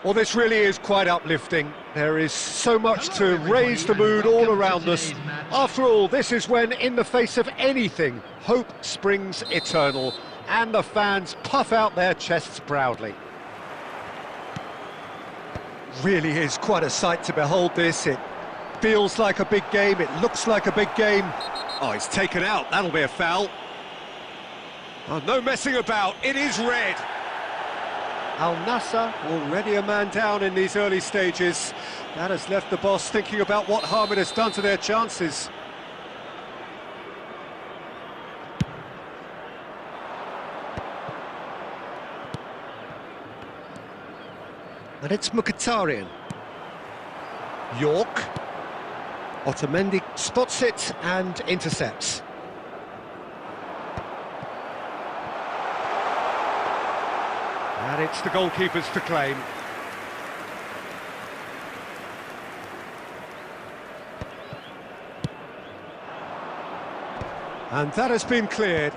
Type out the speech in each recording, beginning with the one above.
Well, this really is quite uplifting. There is so much to raise the mood all around us. After all, this is when, in the face of anything, hope springs eternal, and the fans puff out their chests proudly. Really is quite a sight to behold this. It feels like a big game, it looks like a big game. Oh, he's taken out, that'll be a foul. Oh, no messing about, it is red. Al Nassr already a man down in these early stages. That has left the boss thinking about what harm it has done to their chances. And it's Mkhitaryan. York. Otamendi spots it and intercepts. And it's the goalkeepers to claim. And that has been cleared.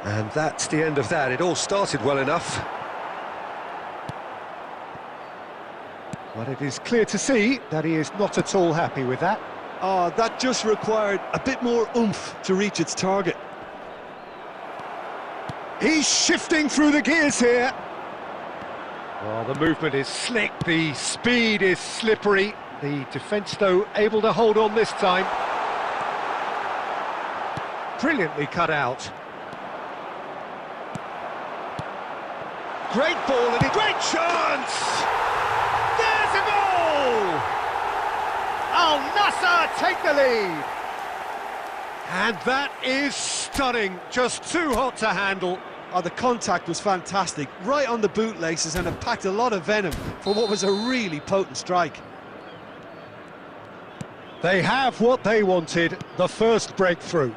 And that's the end of that. It all started well enough. But it is clear to see that he is not at all happy with that. Oh, that just required a bit more oomph to reach its target. He's shifting through the gears here. Well, the movement is slick, the speed is slippery. The defence, though, able to hold on this time. Brilliantly cut out. Great ball and a great chance! There's a goal! Al Nassr take the lead. And that is stunning, just too hot to handle. Oh, the contact was fantastic, right on the bootlaces, and it packed a lot of venom for what was a really potent strike. They have what they wanted, the first breakthrough.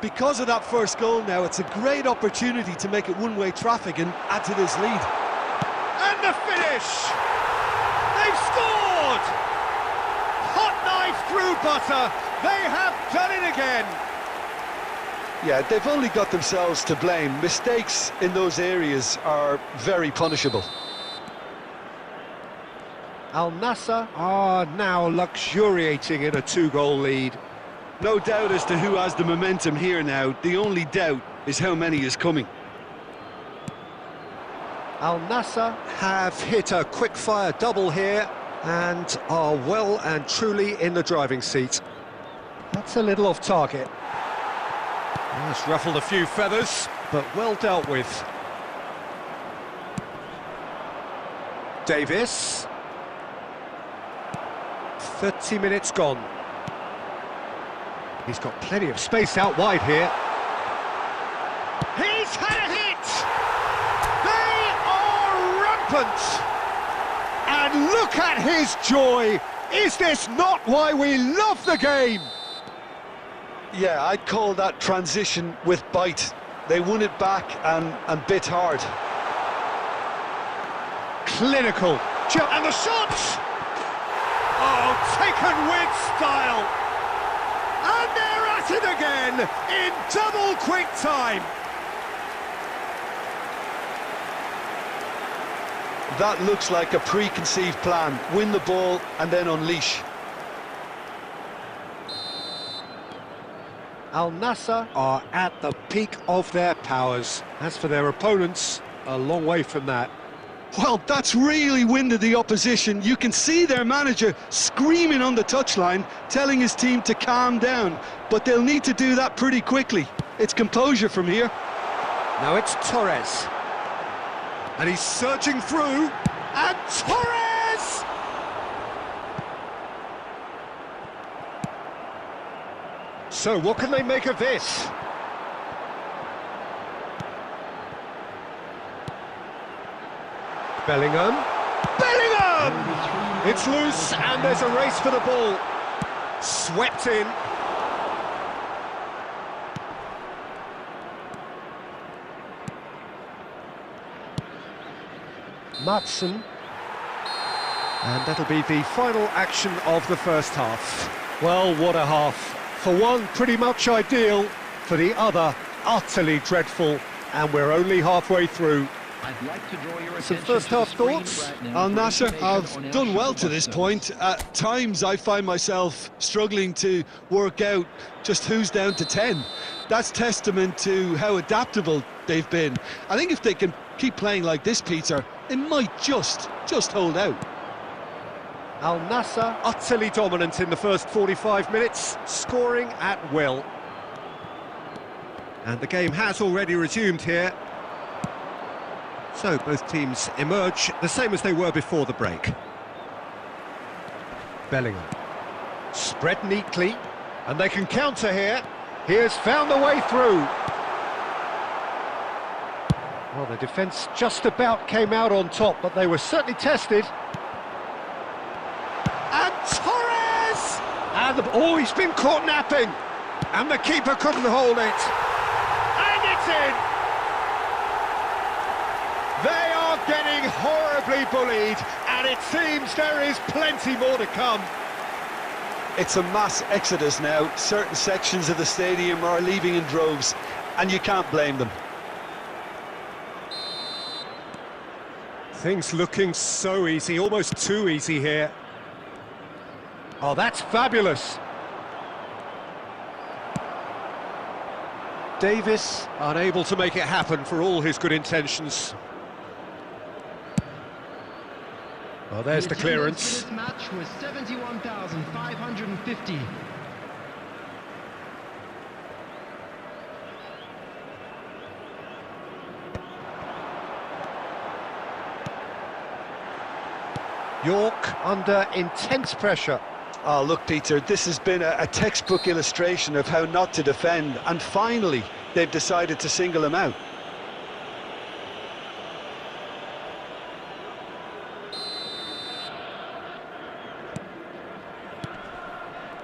Because of that first goal now, it's a great opportunity to make it one-way traffic and add to this lead. And the finish! They've scored! Hot knife through butter, they have done it again! Yeah, they've only got themselves to blame. Mistakes in those areas are very punishable. Al Nassr are now luxuriating in a two-goal lead. No doubt as to who has the momentum here now. The only doubt is how many is coming. Al Nassr have hit a quick-fire double here and are well and truly in the driving seat. That's a little off target. It's ruffled a few feathers, but well dealt with. Davis. 30 minutes gone. He's got plenty of space out wide here. He's had a hit! They are rampant! And look at his joy! Is this not why we love the game? Yeah, I'd call that transition with bite. They won it back and bit hard. Clinical. And the shot! Oh, taken with style! And they're at it again, in double quick time. That looks like a preconceived plan. Win the ball and then unleash. Al Nassr are at the peak of their powers. As for their opponents, a long way from that. Well, that's really winded the opposition. You can see their manager screaming on the touchline, telling his team to calm down. But they'll need to do that pretty quickly. It's composure from here. Now it's Torres. And he's surging through. And Torres! So what can they make of this? Bellingham. Bellingham! It's loose and there's a race for the ball. Swept in. Madsen. And that'll be the final action of the first half. Well, what a half. For one, pretty much ideal. For the other, utterly dreadful. And we're only halfway through. I'd like to draw your Some attention first to the half screen thoughts? right now. Al Nassr have Information done on well our to this sponsors. point. At times I find myself struggling to work out just who's down to 10. That's testament to how adaptable they've been. I think if they can keep playing like this, Peter, they might just hold out. Al Nassr utterly dominant in the first 45 minutes, scoring at will. And the game has already resumed here. So both teams emerge the same as they were before the break. Bellingham. Spread neatly, and they can counter here. He has found the way through. Well, the defence just about came out on top, but they were certainly tested. And Torres! And he's been caught napping. And the keeper couldn't hold it. And it's in! They are getting horribly bullied, and it seems there is plenty more to come. It's a mass exodus now. Certain sections of the stadium are leaving in droves, and you can't blame them. Things looking so easy, almost too easy here. Oh, that's fabulous. Davis unable to make it happen for all his good intentions. Well, there's the clearance. This match was 71,550. York under intense pressure. Oh, look, Peter, this has been a textbook illustration of how not to defend, and finally they've decided to single him out.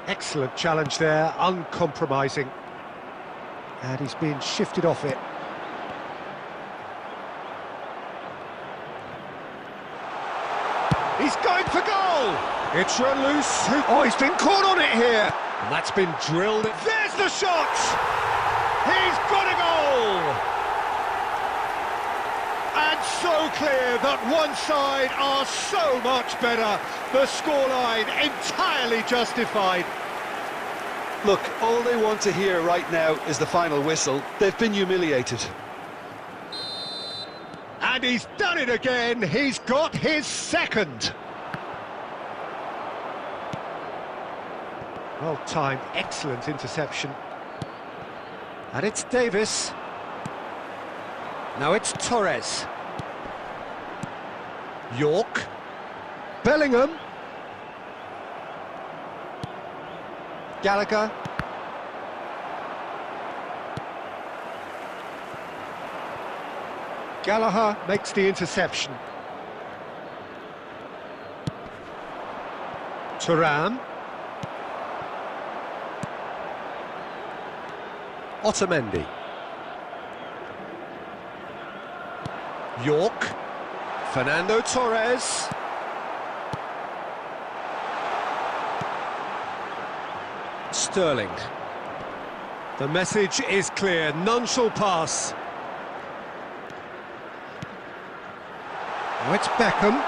Excellent challenge there, uncompromising. And he's being shifted off it. He's going for goal! It's run loose. Oh, he's been caught on it here. And that's been drilled. There's the shot! He's got a goal! And so clear that one side are so much better. The scoreline entirely justified. Look, all they want to hear right now is the final whistle. They've been humiliated. And he's done it again. He's got his second. Well timed, excellent interception. And it's Davis. Now it's Torres. York. Bellingham. Gallagher. Gallagher makes the interception. Thuram. Otamendi. York. Fernando Torres. Sterling. The message is clear, none shall pass. Oh, it's Beckham.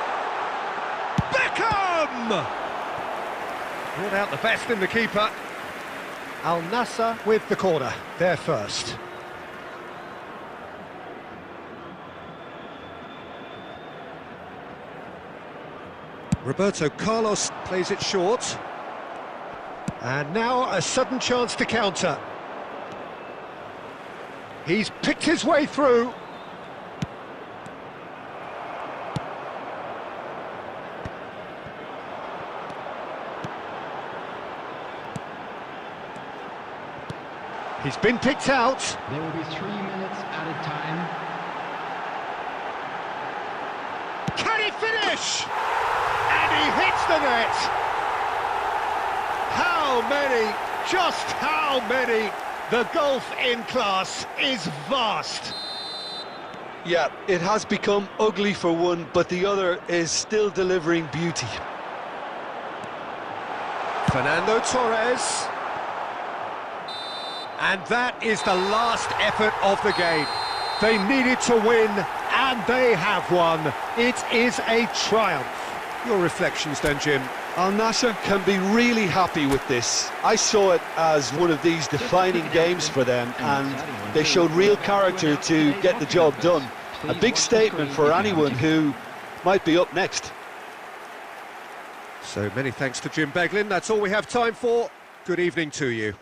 Beckham! Brought out the best in the keeper. Al Nassr with the corner, there first. Roberto Carlos plays it short. And now a sudden chance to counter. He's picked his way through. He's been picked out. There will be 3 minutes added time. Can he finish? And he hits the net. How many? Just how many? The gulf in class is vast. Yeah, it has become ugly for one, but the other is still delivering beauty. Fernando Torres. And that is the last effort of the game. They needed to win, and they have won. It is a triumph. Your reflections then, Jim? Al Nassr can be really happy with this. I saw it as one of these defining games for them, and they showed real character to get the job done. A big statement for anyone who might be up next. So many thanks to Jim Beglin. That's all we have time for. Good evening to you.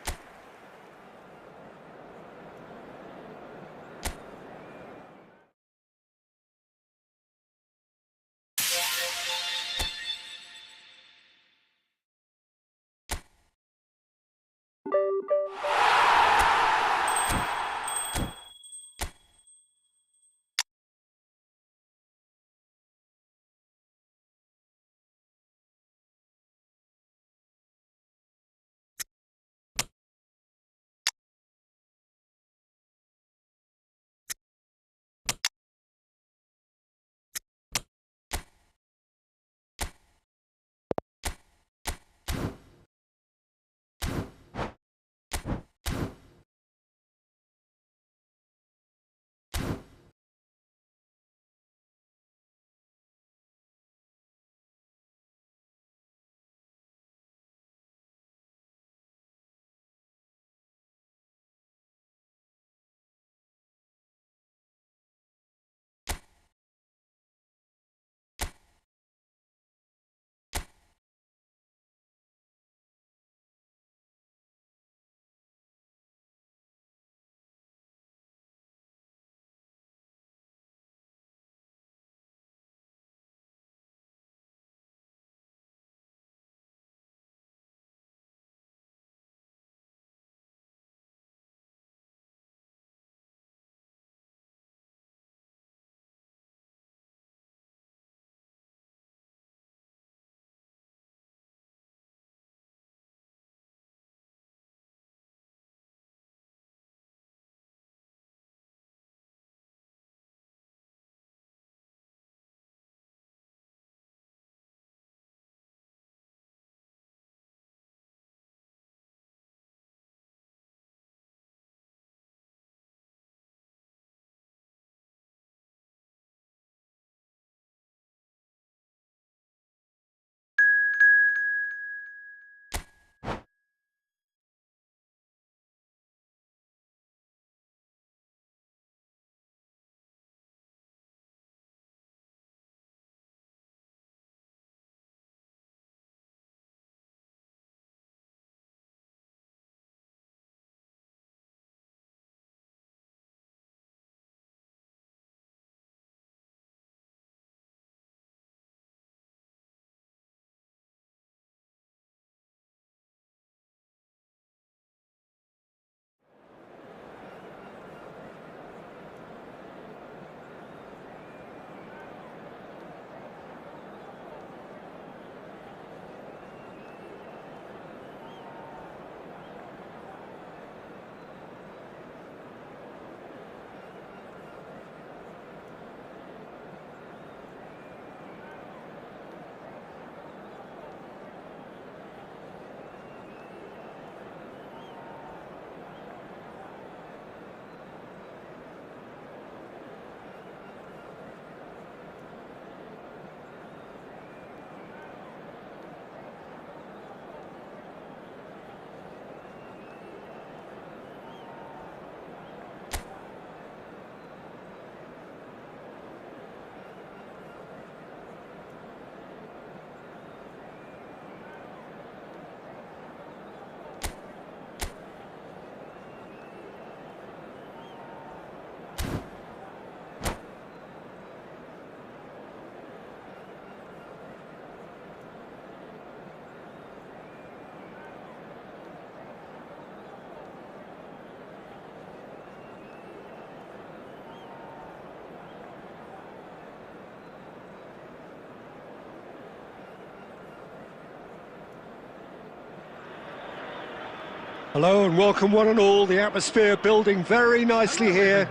Hello and welcome one and all. The atmosphere building very nicely here.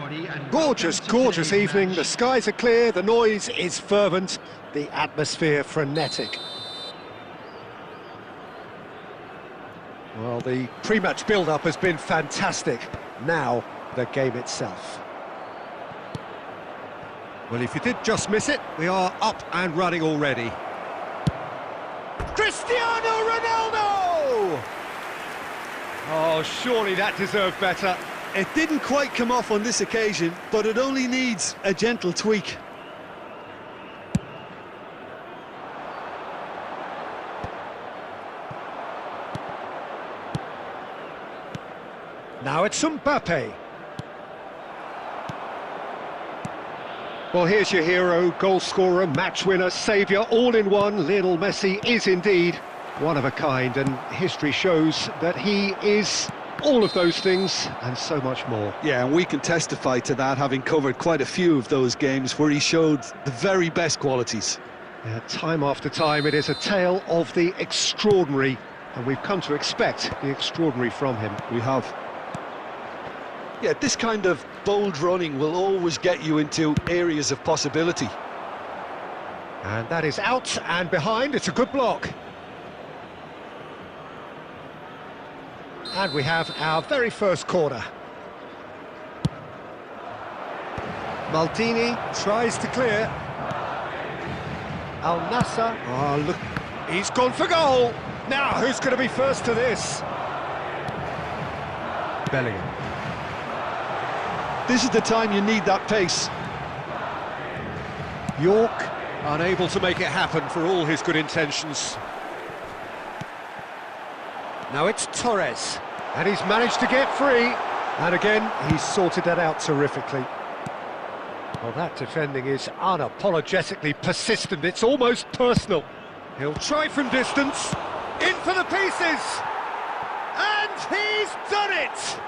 Gorgeous, gorgeous evening. The skies are clear, the noise is fervent, the atmosphere frenetic. Well, the pre-match build-up has been fantastic. Now, the game itself. Well, if you did just miss it, we are up and running already. Cristiano Ronaldo! Oh, surely that deserved better. It didn't quite come off on this occasion, but it only needs a gentle tweak. Now it's Mbappe. Well, here's your hero, goal scorer, match winner, saviour, all in one. Lionel Messi is indeed one of a kind, and history shows that he is all of those things and so much more. Yeah, and we can testify to that, having covered quite a few of those games where he showed the very best qualities. Yeah, time after time, it is a tale of the extraordinary, and we've come to expect the extraordinary from him. We have. Yeah, this kind of bold running will always get you into areas of possibility. And that is out and behind. It's a good block. And we have our very first corner. Maldini tries to clear. Al Nassr. Oh, look, he's gone for goal. Now, who's going to be first to this? Bellingham. This is the time you need that pace. York, unable to make it happen for all his good intentions. Now it's Torres, and he's managed to get free. And again, he's sorted that out terrifically. Well, that defending is unapologetically persistent. It's almost personal. He'll try from distance. In for the pieces. And he's done it!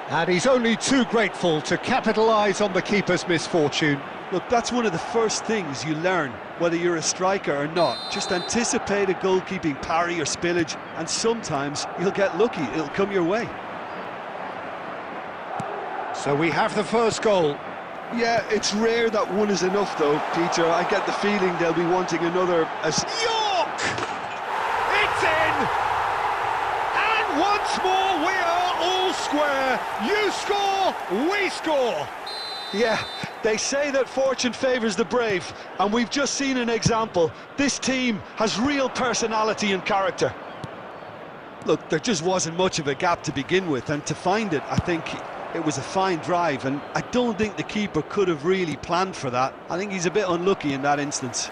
And he's only too grateful to capitalise on the keeper's misfortune. Look, that's one of the first things you learn, whether you're a striker or not. Just anticipate a goalkeeping parry or spillage, and sometimes you'll get lucky, it'll come your way. So we have the first goal. Yeah, it's rare that one is enough though, Peter. I get the feeling they'll be wanting another as... York! It's in! And once more we are all square. You score, we score. Yeah, they say that fortune favours the brave, and we've just seen an example. This team has real personality and character. Look, there just wasn't much of a gap to begin with, and to find it, I think it was a fine drive, and I don't think the keeper could have really planned for that. I think he's a bit unlucky in that instance.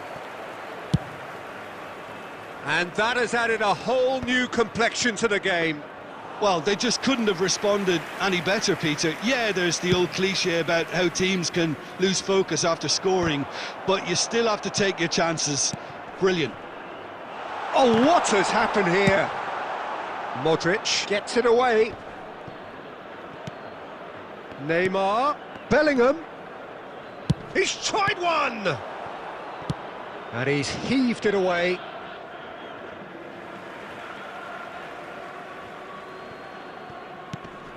And that has added a whole new complexion to the game. Well, they just couldn't have responded any better, Peter. Yeah, there's the old cliche about how teams can lose focus after scoring, but you still have to take your chances. Brilliant. Oh, what has happened here? Modric gets it away. Neymar, Bellingham. He's tried one! And he's heaved it away.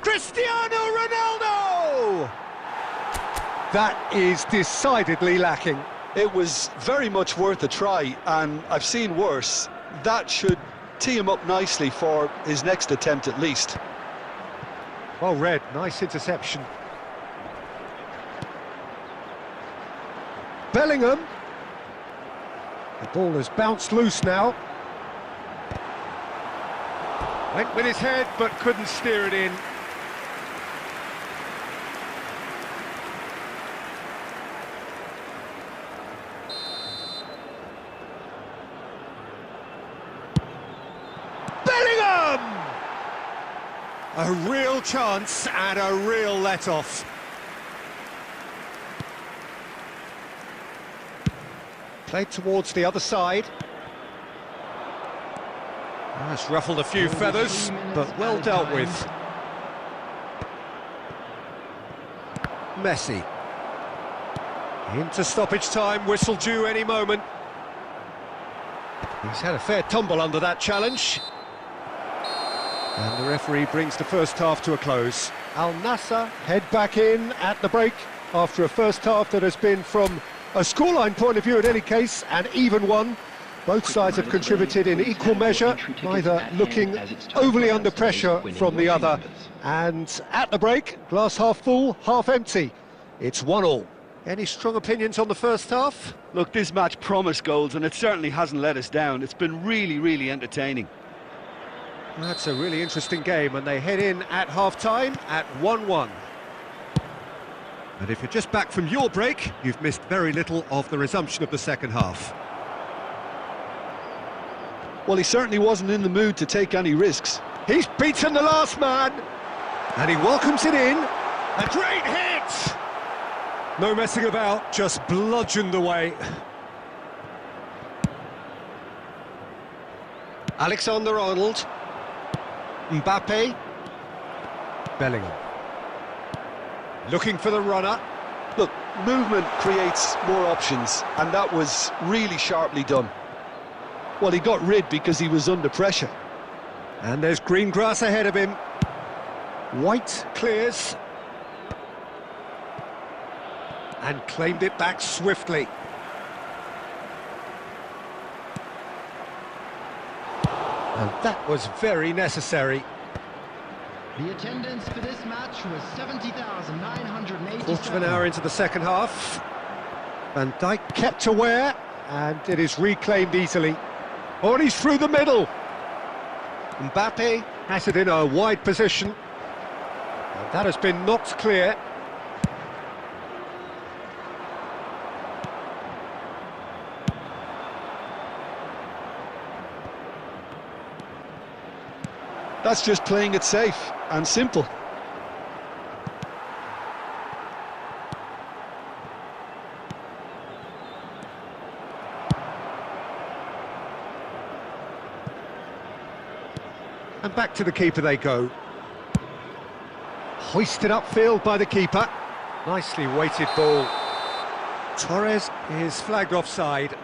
Cristiano Ronaldo! That is decidedly lacking. It was very much worth a try, and I've seen worse. That should tee him up nicely for his next attempt at least. Well read, nice interception. Bellingham. The ball has bounced loose now. Went with his head, but couldn't steer it in. A real chance and a real let-off. Played towards the other side. That's ruffled a few feathers, but well dealt with. Messi. Into stoppage time, whistle due any moment. He's had a fair tumble under that challenge. And the referee brings the first half to a close. Al Nassr head back in at the break after a first half that has been, from a scoreline point of view in any case, an even one. Both sides have contributed in equal measure, neither looking overly under pressure from the other. And at the break, glass half full, half empty. It's 1-1. Any strong opinions on the first half? Look, this match promised goals, and it certainly hasn't let us down. It's been really, really entertaining. That's a really interesting game, and they head in at half-time at 1-1. And if you're just back from your break, you've missed very little of the resumption of the second half. Well, he certainly wasn't in the mood to take any risks. He's beaten the last man, and he welcomes it in. A great hit! No messing about, just bludgeoned away. Alexander-Arnold. Mbappe. Bellingham. Looking for the runner. Look, movement creates more options, and that was really sharply done. Well, he got rid because he was under pressure. And there's green grass ahead of him. White clears. And claimed it back swiftly. And that was very necessary. The attendance for this match was 70,987. Quarter of an hour into the second half. Van Dijk kept aware, and it is reclaimed easily. Oh, and he's through the middle. Mbappe has it in a wide position. And that has been knocked clear. That's just playing it safe and simple. And back to the keeper they go. Hoisted upfield by the keeper. Nicely weighted ball. Torres is flagged offside.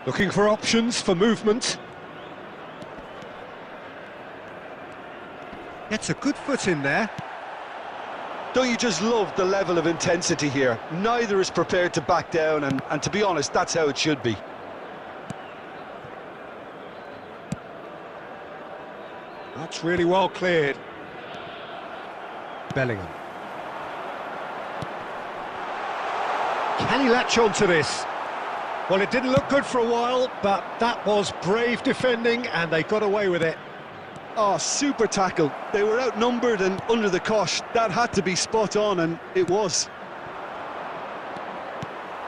Looking for options for movement. Gets a good foot in there. Don't you just love the level of intensity here? Neither is prepared to back down, and to be honest, that's how it should be. That's really well cleared. Bellingham. Can he latch on to this? Well, it didn't look good for a while, but that was brave defending, and they got away with it. Oh, super tackle. They were outnumbered and under the cosh. That had to be spot on, and it was.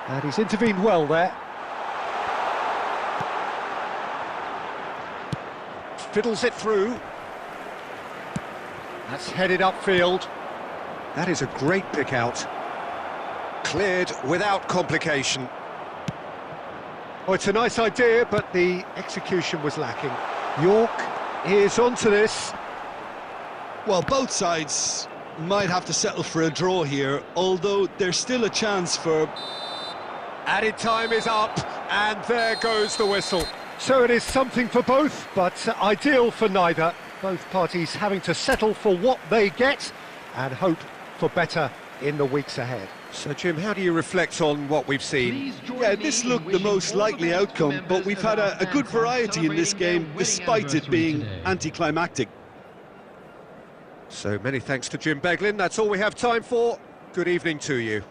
And he's intervened well there. Fiddles it through. That's headed upfield. That is a great pick out. Cleared without complication. Oh, it's a nice idea, but the execution was lacking. York is onto this. Well, both sides might have to settle for a draw here, although there's still a chance for... Added time is up, and there goes the whistle. So it is something for both, but ideal for neither. Both parties having to settle for what they get and hope for better in the weeks ahead. So, Jim, how do you reflect on what we've seen? Yeah, this looked the most likely outcome, but we've had a good variety in this game, despite it being anticlimactic. So many thanks to Jim Beglin. That's all we have time for. Good evening to you.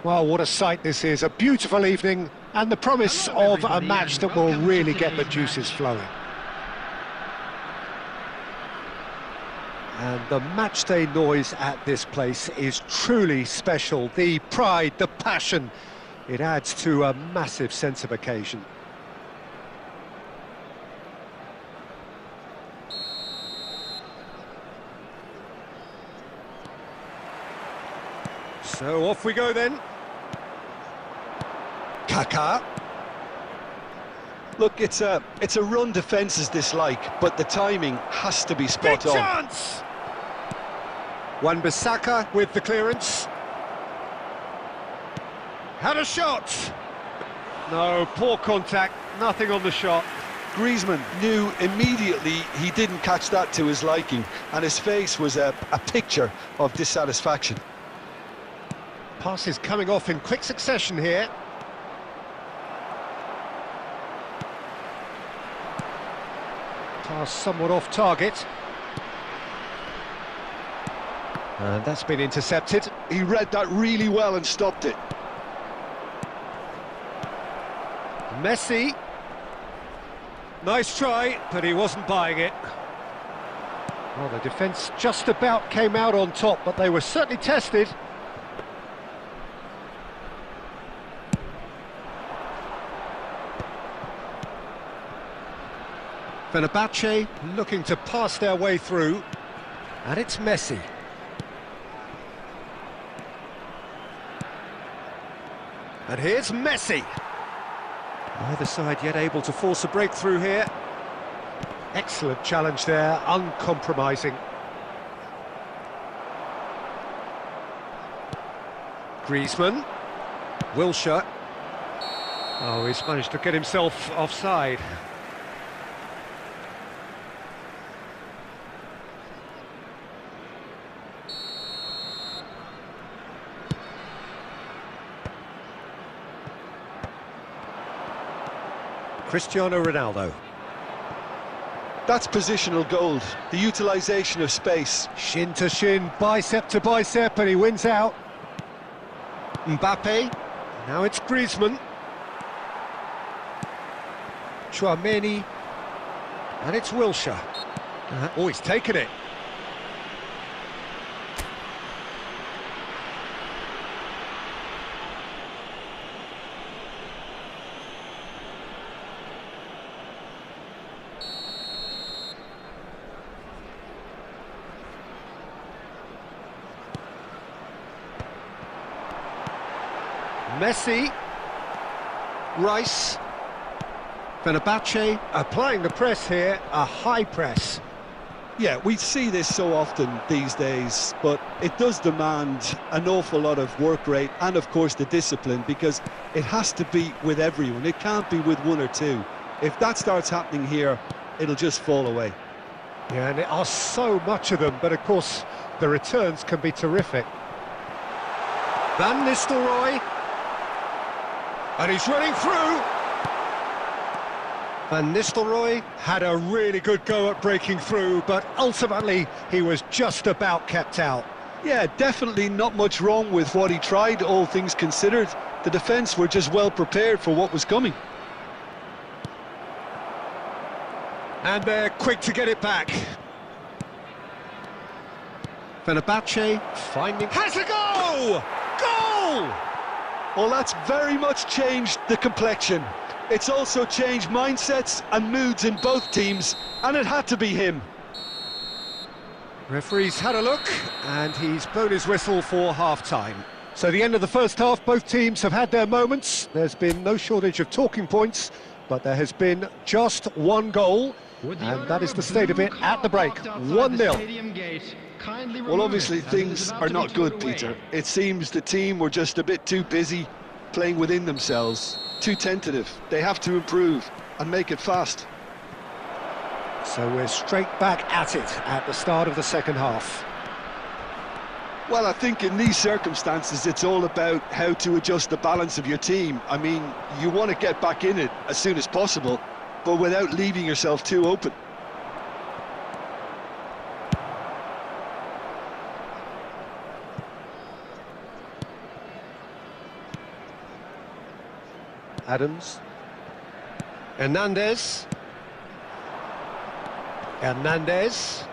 Well, what a sight this is. A beautiful evening and the promise of a match that will really get the juices flowing. And the matchday noise at this place is truly special. The pride, the passion, it adds to a massive sense of occasion. So off we go then. Kaká. Look, it's a run defences dislike, but the timing has to be spot on. Chance! Wan-Bissaka with the clearance. Had a shot! No, poor contact, nothing on the shot. Griezmann knew immediately he didn't catch that to his liking, and his face was a picture of dissatisfaction. Passes coming off in quick succession here. Pass somewhat off target. And that's been intercepted. He read that really well and stopped it. Messi. Nice try, but he wasn't buying it. Well, the defence just about came out on top, but they were certainly tested. Fenerbahce looking to pass their way through, and it's Messi. And here's Messi. Neither side yet able to force a breakthrough here. Excellent challenge there, uncompromising. Griezmann. Wilshere. Oh, he's managed to get himself offside. Cristiano Ronaldo. That's positional gold, the utilisation of space. Shin to shin, bicep to bicep, and he wins out. Mbappe. Now it's Griezmann. Tchouaméni. And it's Wilshere. Oh, he's taken it. Messi, Rice, Fenerbahce applying the press here, a high press. Yeah, we see this so often these days, but it does demand an awful lot of work rate and, of course, the discipline, because it has to be with everyone. It can't be with one or two. If that starts happening here, it'll just fall away. Yeah, and there are so much of them, but of course, the returns can be terrific. Van Nistelrooy. And he's running through. Van Nistelrooy had a really good go at breaking through, but ultimately he was just about kept out. Yeah, definitely not much wrong with what he tried, all things considered. The defence were just well prepared for what was coming. And they're quick to get it back. Fenerbahce finding... Has a goal! Goal! Well, that's very much changed the complexion. It's also changed mindsets and moods in both teams, and it had to be him. Referee's had a look, and he's blown his whistle for half-time. So the end of the first half, both teams have had their moments. There's been no shortage of talking points, but there has been just one goal, and that is the state of it at the break, 1-0. Well, obviously things are not good, Peter. It seems the team were just a bit too busy playing within themselves, too tentative. They have to improve and make it fast. So we're straight back at it at the start of the second half. Well, I think in these circumstances it's all about how to adjust the balance of your team. I mean, you want to get back in it as soon as possible, but without leaving yourself too open. Adams. Hernandez. Hernandez.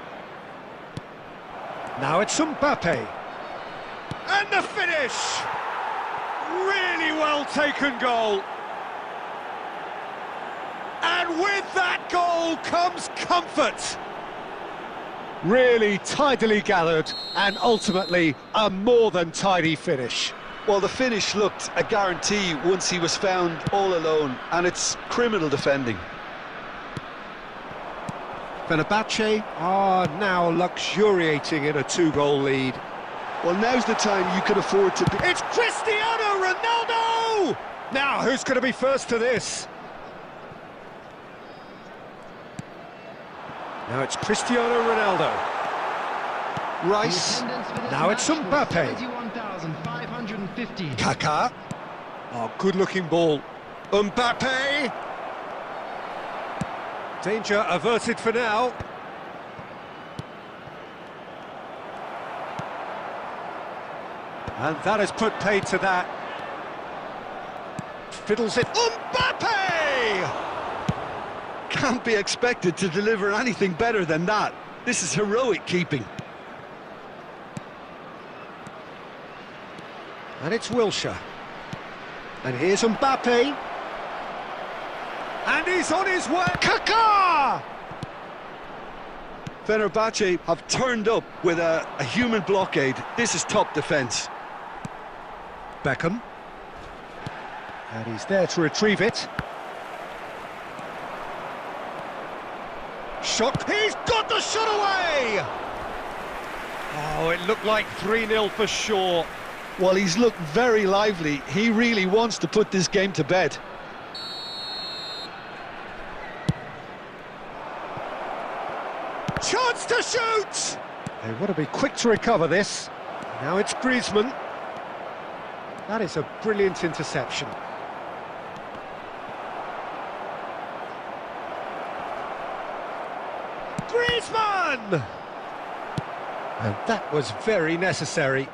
Now it's Mbappe. And the finish! Really well taken goal. And with that goal comes comfort. Really tidily gathered and ultimately a more than tidy finish. Well, the finish looked a guarantee once he was found all alone, and it's criminal defending. Fenerbahce are now luxuriating in a 2-goal lead. Well, now's the time you could afford to be... It's Cristiano Ronaldo! Now, who's going to be first to this? Now it's Cristiano Ronaldo. Rice. Now it's Mbappe. 21,550. Kaká. Oh, good-looking ball. Mbappe. Danger averted for now. And that has put paid to that. Fiddles it. Mbappe! Can't be expected to deliver anything better than that. This is heroic keeping. And it's Wilshere. And here's Mbappe. And he's on his way. Kaká! Fenerbahce have turned up with a human blockade. This is top defence. Beckham. And he's there to retrieve it. Shot. He's got the shot away! Oh, it looked like 3-0 for sure. Well, he's looked very lively. He really wants to put this game to bed. Chance to shoot! They want to be quick to recover this. Now it's Griezmann. That is a brilliant interception. Griezmann! And that was very necessary.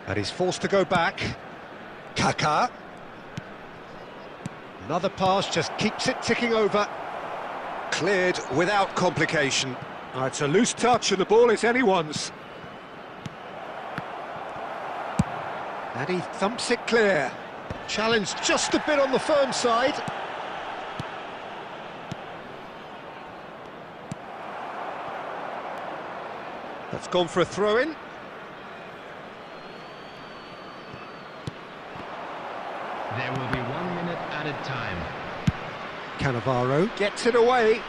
And he's forced to go back. Kaká. Another pass, just keeps it ticking over. Cleared without complication. Oh, it's a loose touch and the ball is anyone's. And he thumps it clear. Challenged just a bit on the firm side. That's gone for a throw-in. There will be 1 minute added time. Cannavaro gets it away.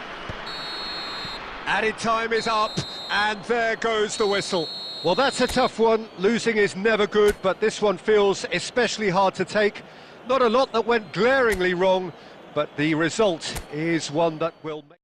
Added time is up, and there goes the whistle. Well, that's a tough one. Losing is never good, but this one feels especially hard to take. Not a lot that went glaringly wrong, but the result is one that will make...